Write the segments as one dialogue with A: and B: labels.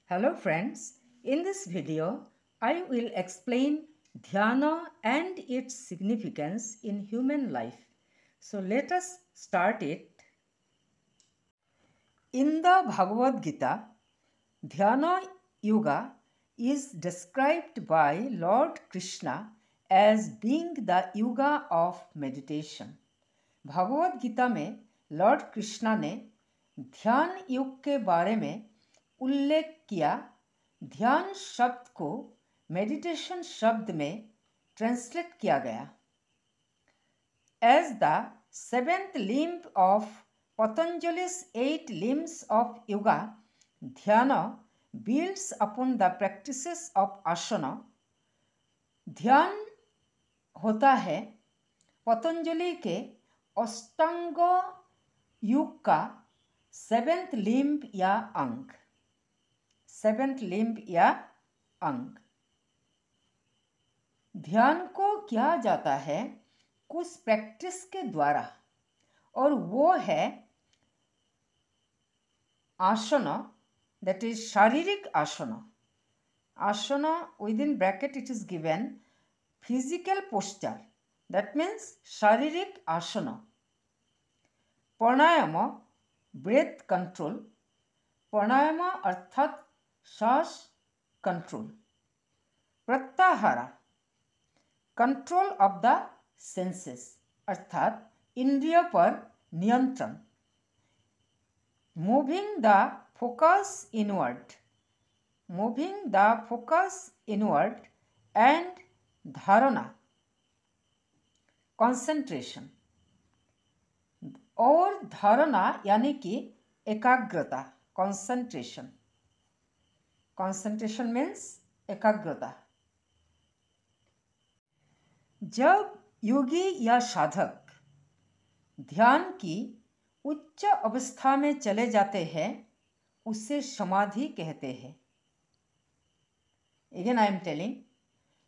A: Hello friends, in this video I will explain dhyana and its significance in human life. So let us start it. In the Bhagavad Gita, dhyana yoga is described by Lord Krishna as being the yoga of meditation. Bhagavad Gita में Lord Krishna ने ध्यान योग के बारे में उल्लेख किया। ध्यान शब्द को मेडिटेशन शब्द में ट्रांसलेट किया गया। As the seventh limb of Patanjali's 8 limbs of yoga, ध्यान builds upon the practices of asana. ध्यान होता है पतंजलि के अष्टांग योग का सेवेंथ लिम्ब या अंग। सेवेंथ लिम्ब या अंग। ध्यान को किया जाता है कुछ प्रैक्टिस के द्वारा और वो है आसना, दैट इज शारीरिक asana. Asana with in bracket it is given physical posture, that means शारीरिक आसना। प्राणायाम ब्रेथ कंट्रोल, प्राणायाम अर्थात श्वास कंट्रोल। प्रत्याहार कंट्रोल ऑफ द सेंसेस अर्थात इंद्रिय पर नियंत्रण। Moving the focus inward, moving the focus inward and धारणा कंसंट्रेशन। और धारणा यानी कि एकाग्रता, कंसंट्रेशन। कंसंट्रेशन मीन्स एकाग्रता। जब योगी या साधक ध्यान की उच्च अवस्था में चले जाते हैं उसे समाधि कहते हैं। अगेन आई एम टेलिंग,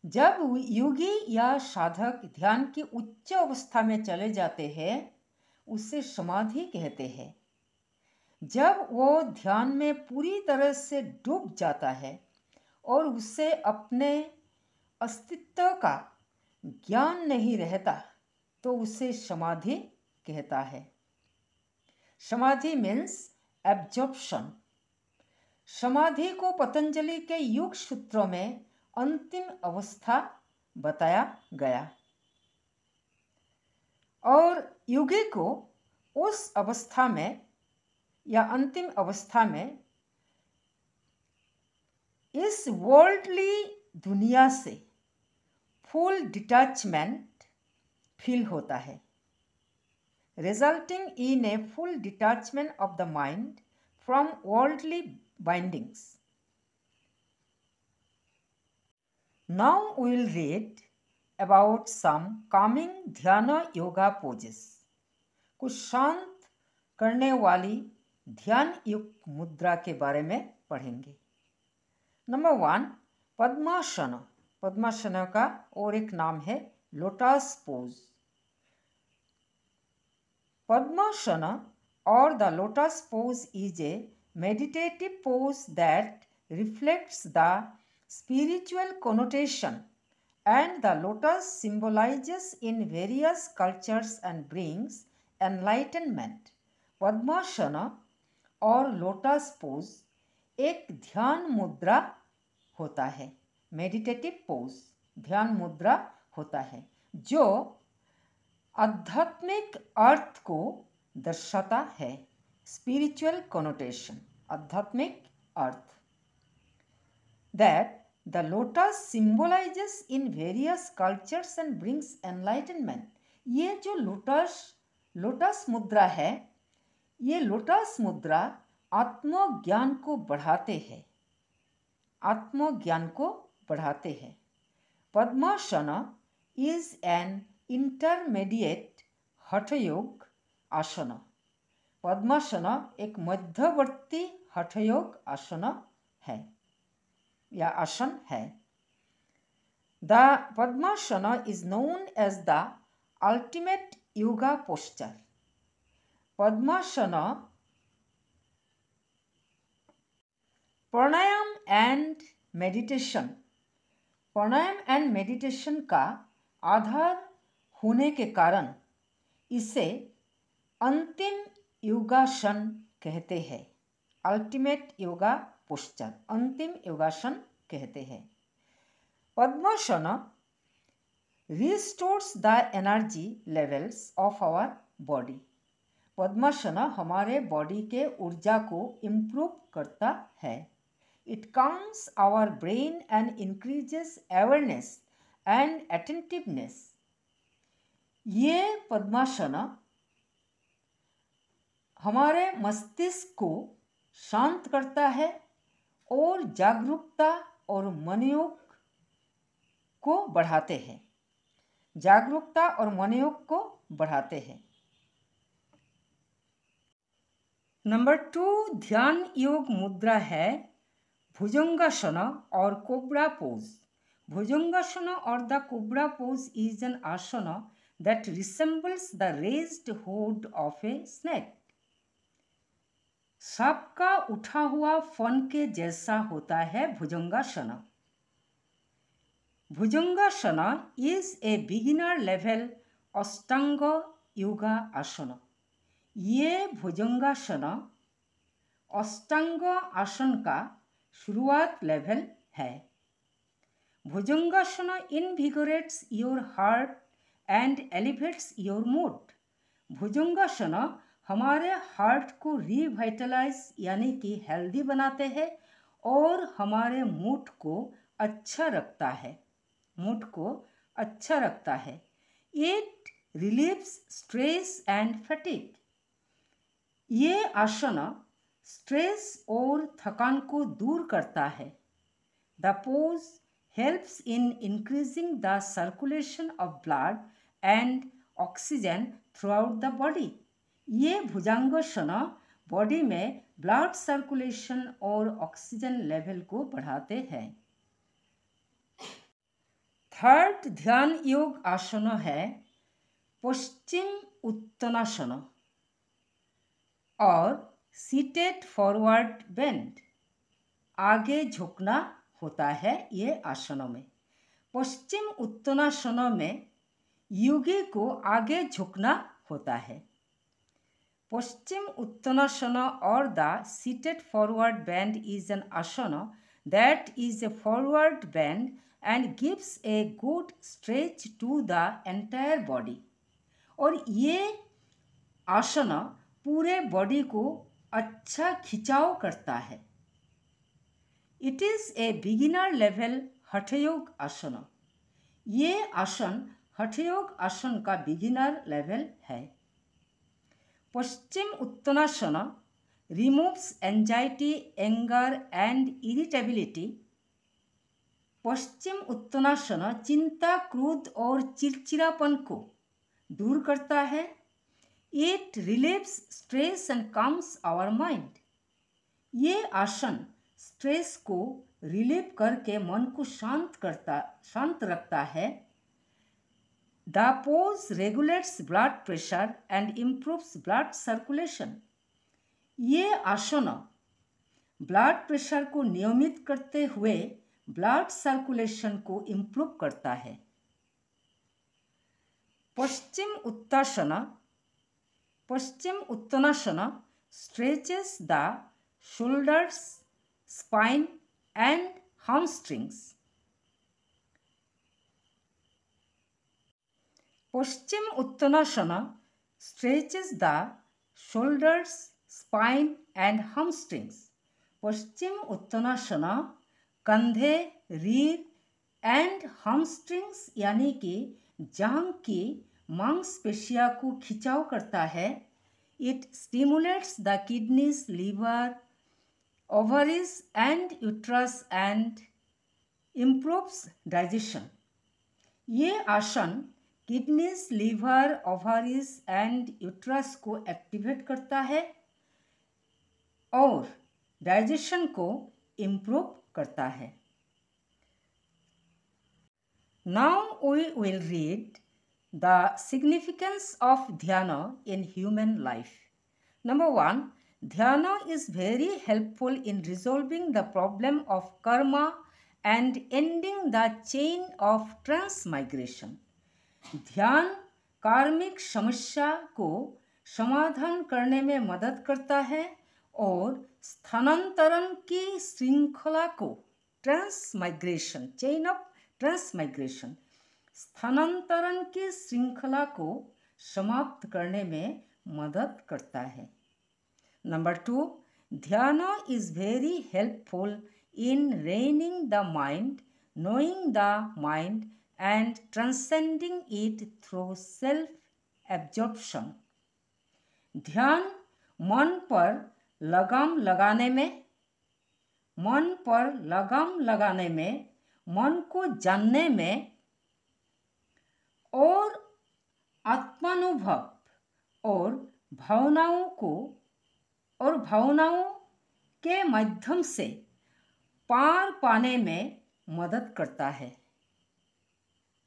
A: जब योगी या साधक ध्यान की उच्च अवस्था में चले जाते हैं उसे समाधि कहते हैं। जब वो ध्यान में पूरी तरह से डूब जाता है और उसे अपने अस्तित्व का ज्ञान नहीं रहता तो उसे समाधि कहता है। समाधि मीन्स एब्जॉर्प्शन। समाधि को पतंजलि के योग सूत्रों में अंतिम अवस्था बताया गया और योगी को उस अवस्था में या अंतिम अवस्था में इस वर्ल्डली दुनिया से फुल डिटैचमेंट फील होता है, resulting in a full detachment of the mind from worldly bindings. Now we will read about some calming dhyana yoga poses. कुछ शांत करने वाली ध्यान युक्त मुद्रा के बारे में पढ़ेंगे। नंबर 1, पद्मासन। पद्मासन का और एक नाम है lotus pose. Padmasana or the lotus pose is a meditative pose that reflects the spiritual connotation and the lotus symbolizes in various cultures and brings enlightenment. पद्मासन और लोटस पोज एक ध्यान मुद्रा होता है, मेडिटेटिव पोज ध्यान मुद्रा होता है जो आध्यात्मिक अर्थ को दर्शाता है। स्पिरिचुअल कॉनोटेशन, आध्यात्मिक अर्थ। That the lotus symbolises in various cultures and brings enlightenment. ये जो लोटस मुद्रा है, ये लोटस मुद्रा आत्मज्ञान को बढ़ाते हैं, आत्मज्ञान को बढ़ाते हैं। पद्मासन इज एन इंटरमीडिएट हठयोग आसन। पद्मासन एक मध्यवर्ती हठयोग आसन है या आसन है। The padmasana is known as the ultimate yoga posture. Padmasana pranayama and meditation. Pranayama and meditation का आधार होने के कारण इसे अंतिम योगासन कहते हैं। अल्टीमेट योगा पोस्चर, अंतिम योगासन कहते हैं। Padmasana restores the energy levels of our body. Padmasana हमारे बॉडी के ऊर्जा को इम्प्रूव करता है। It calms our brain and increases awareness and attentiveness. ये पद्मासन हमारे मस्तिष्क को शांत करता है और जागरूकता और मनोयोग को बढ़ाते हैं। जागरूकता और मनोयोग को बढ़ाते हैं। नंबर 2 ध्यान योग मुद्रा है भुजंगासन और कोबरा पोज। भुजंगासन और the cobra pose is an asana that resembles the raised hood of a snake। सांप का उठा हुआ फन के जैसा होता है भुजंगासन। भुजंगासन इज ए बिगिनर लेवल अष्टांग योगा आसन। ये भुजंगासन अष्टांग आसन का शुरुआत लेवल है। Bhujangasana invigorates your heart and elevates your mood. Bhujangasana हमारे हार्ट को रिवाइटलाइज यानी कि हेल्दी बनाते हैं और हमारे मूड को अच्छा रखता है। मूड को अच्छा रखता है। It relieves stress and fatigue. ये आसन स्ट्रेस और थकान को दूर करता है। The pose helps in increasing the circulation of blood and oxygen through out the body. ये भुजंगासन बॉडी में ब्लड सर्कुलेशन और ऑक्सीजन लेवल को बढ़ाते हैं। थर्ड ध्यान योग आसन है पश्चिम उत्तानासन और सीटेड फॉरवर्ड बेंड। आगे झुकना होता है ये आसनों में। पश्चिम उत्तानासन में योगी को आगे झुकना होता है। पश्चिम उत्तानासन और the seated forward bend is an asana that is a forward bend and gives a good stretch to the entire body. और ये आसन पूरे बॉडी को अच्छा खिंचाव करता है। It is a beginner level hatha yoga asana. ये आसन हठयोग आसन का बिगिनर लेवल है। Paschim Uttanasana removes anxiety, anger and irritability. Paschim Uttanasana चिंता, क्रोध और चिड़चिड़ापन को दूर करता है। It relieves stress and calms our mind. ये आसन स्ट्रेस को रिलीव करके मन को शांत रखता है। The pose regulates blood pressure and improves blood circulation। ये आसन ब्लड प्रेशर को नियमित करते हुए ब्लड सर्कुलेशन को इम्प्रूव करता है। Paschim Uttanasana stretches the shoulders, spine and hamstrings। Paschim Uttanasana stretches the shoulders, spine and hamstrings। पश्चिम उत्तानासन कंधे, रीढ़ एंड hamstrings यानी कि जांघ की मांसपेशियों को खिंचाव करता है। It stimulates the kidneys, liver, ovaries and uterus and improves digestion. ये आसन kidneys, liver, ovaries and uterus को एक्टिवेट करता है और डाइजेशन को इम्प्रूव करता है। Now we will read the significance of dhyana in human life. Number 1, Dhyana is very helpful in resolving the problem of karma and ending the chain of transmigration. ध्यान कार्मिक समस्या को समाधान करने में मदद करता है और स्थानांतरण की श्रृंखला को ट्रांसमाइग्रेशन, चेन ऑफ ट्रांसमाइग्रेशन, स्थानांतरण की श्रृंखला को समाप्त करने में मदद करता है। नंबर 2, ध्यान is very helpful in raining the mind, knowing the mind and transcending it through self-absorption. ध्यान मन पर लगाम लगाने में, मन को जानने में और आत्मानुभव और भावनाओं के माध्यम से पार पाने में मदद करता है।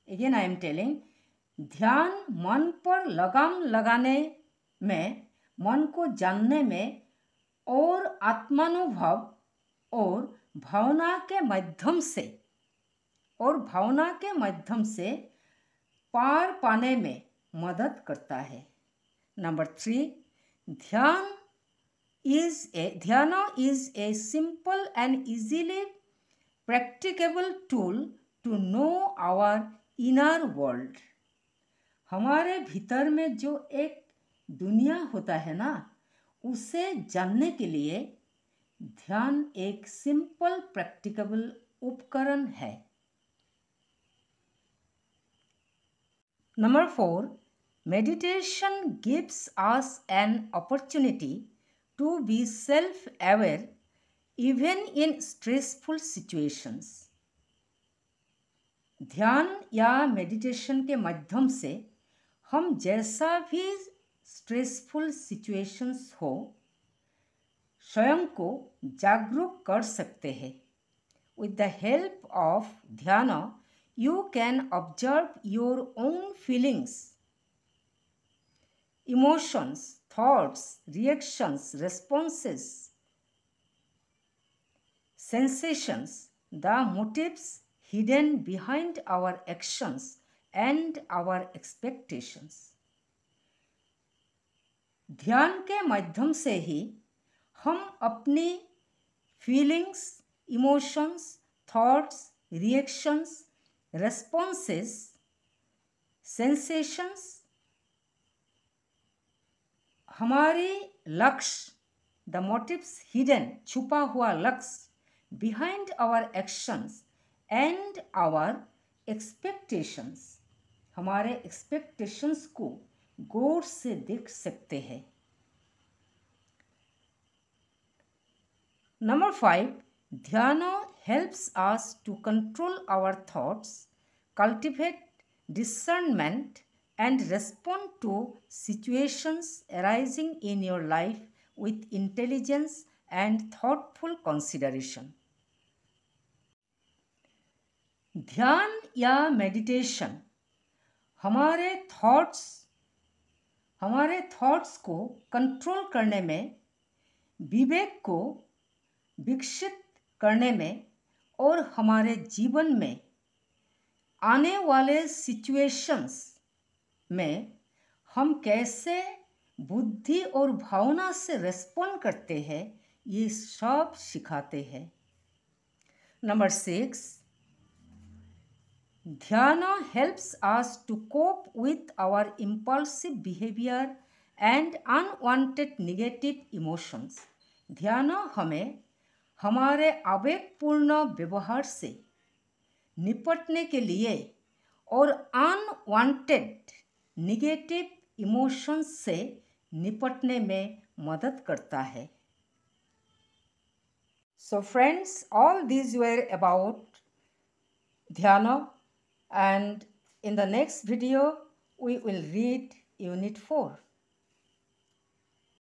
A: Again I am telling, ध्यान मन पर लगाम लगाने में, मन को जानने में और आत्मानुभव और भावना के माध्यम से पार पाने में मदद करता है। नंबर 3, ध्यान is a simple and easily practicable tool to know our inner world. हमारे भीतर में जो एक दुनिया होता है ना, उसे जानने के लिए ध्यान एक सिंपल प्रैक्टिकेबल उपकरण है। Number 4, meditation gives us an opportunity to be self aware even in stressful situations. ध्यान या मेडिटेशन के माध्यम से हम जैसा भी स्ट्रेसफुल सिचुएशंस हो, स्वयं को जागरूक कर सकते हैं। विद द हेल्प ऑफ ध्यान you can observe your own feelings, emotions, thoughts, reactions, responses, sensations, the motives hidden behind our actions and our expectations. ध्यान के माध्यम से ही हम अपनी feelings, emotions, thoughts, reactions, responses, sensations, हमारी लक्ष्य, द मोटिव्स हिडन, छुपा हुआ लक्ष्य, behind our actions and our expectations, हमारे एक्सपेक्टेशंस को गौर से देख सकते हैं। नंबर 5, ध्यान helps us to control our thoughts, cultivate discernment and respond to situations arising in your life with intelligence and thoughtful consideration. ध्यान या मेडिटेशन हमारे थॉट्स को कंट्रोल करने में, विवेक को विकसित करने में और हमारे जीवन में आने वाले सिचुएशंस में हम कैसे बुद्धि और भावना से रेस्पॉन्ड करते हैं, ये सब सिखाते हैं। नंबर 6, ध्यान helps us to cope with our impulsive behavior and unwanted negative emotions. ध्यान हमें हमारे आवेगपूर्ण व्यवहार से निपटने के लिए और अनवांटेड नेगेटिव इमोशंस से निपटने में मदद करता है। So friends, all these were about dhyana, and in the next video we will read Unit 4.